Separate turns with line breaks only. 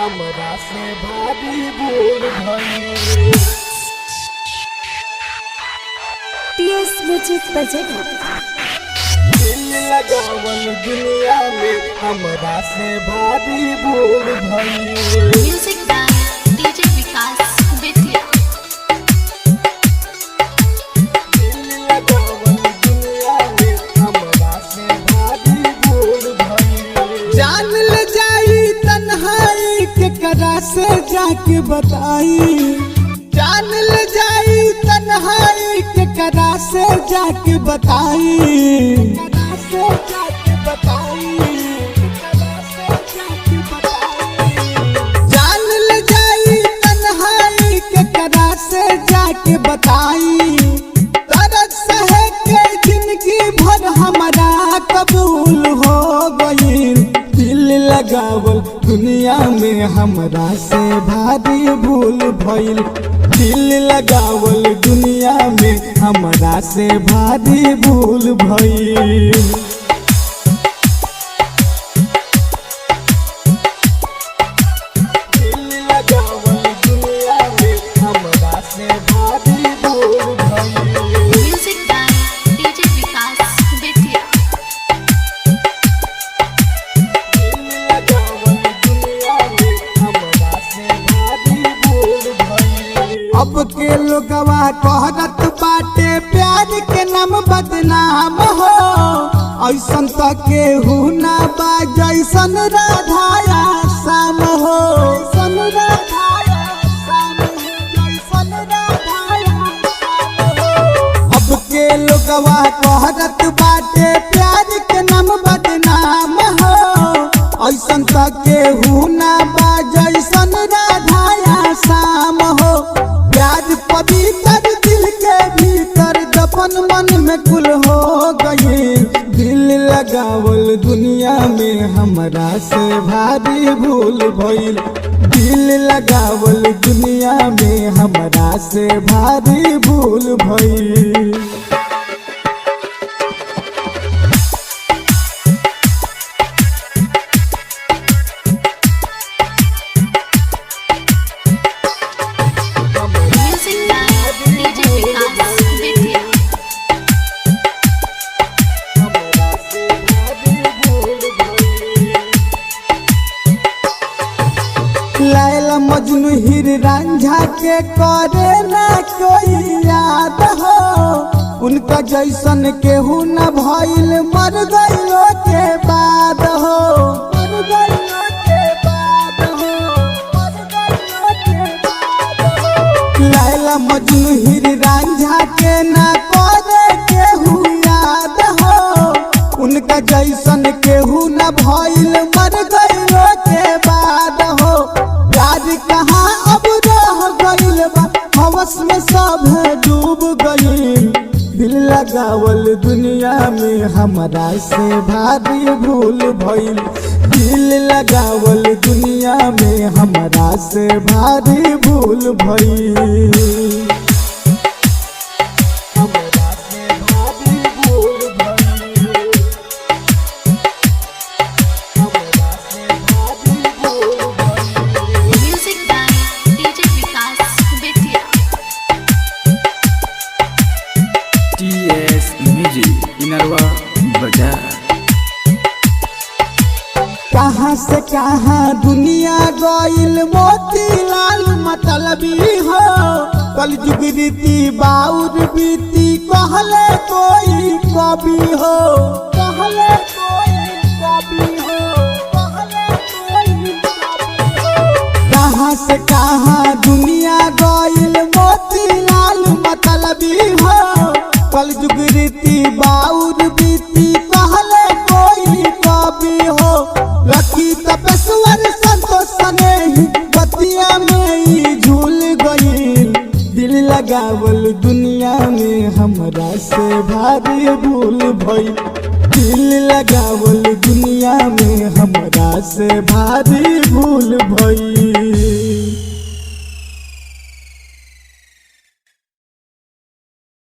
हमरा से भारी भूल भइल।
टीएस म्यूजिक बजेगा।
दिल लगावल दुनिया में हमरा से भारी भूल भइल।
Music by DJ Vikas Bettiah.
दिल लगावल दुनिया में हमरा से भारी भूल भइल। जान ले जाई तन्हाई केकरा से जाके बताई। जान ले जाई तन्हाई केकरा से जाके बताई। जान ले जाई तन्हाई केकरा से जाके बताई। दर्द सहे के जिंदगी भर हमारा कबूल हो गई। दिल लगावल दुनिया में हमरा से भारी भूल भइल। दिल लगावल दुनिया में हमरा से भारी भूल भइल। दिल लगावल दुनिया में हमरा से भारी भूल भइल।
Music by DJ Vikas Bettiah.
दिल लगावल दुनिया में हमरा से भारी भूल भइल। अब के लोगवा कहत बाटे प्यार के नाम बदनाम हो। ऐसन त केहू ना बा जैसन राधाया शाम हो। ऐसन राधाया शाम हो, जैसन राधाया शाम हो। अब के लोगवा कहत बाटे प्यार के नाम बदनाम हो। ऐसन त केहू ना बा जैसन राधाया शाम हो। प्यार पवित्र दिल के भीतर दफन मन में कुल हो गई। दिल लगावल दुनिया में हमरा से भारी भूल भइल। दिल लगावल दुनिया में हमरा से भारी भूल भइल।
Music by DJ Vikas Bettiah.
Laila Majnu Heer Ranjha के करे ना कोई याद हो। उनका जैसन केहू न भइल मर गइलो के बाद हो। मर गइलो के बाद हो, मर गइलो के बाद हो। लैला मजनू हीर रांझा के ना करे केहू याद हो। उनका जैसन केहू न भइल मर गइलो के बाद हो। प्यार कहाँ अब रह गइल बा, हवस में सब डूब गइल। दिल लगावल दुनिया में हमरा से भारी भूल भइल। दिल लगावल दुनिया में हमरा से भारी भूल भइल। हमरा से भारी भूल भइल। हमरा से भारी भूल भइल।
Music by DJ Vikas Bettiah.
TS music Inarwa बाजार।
कहाँ से कहाँ दुनिया गइल मोतीलाल मतलबी हो। कल जुग रीति बाउर बीती कहले कोई कवि हो। कहले कोई कवि हो, कहले कोई कवि हो। कहाँ से कहाँ दुनिया गइल मोतीलाल मतलबी हो। कल जुग रीति बाउर बीती कहले कोई कवि हो। रखी तपेश्वर संतोष सनेही बतिया में ही झूल गइल। दिल लगावल दुनिया में हमरा से भारी भूल भइल। दिल लगावल दुनिया में हमरा से भारी भूल भइल।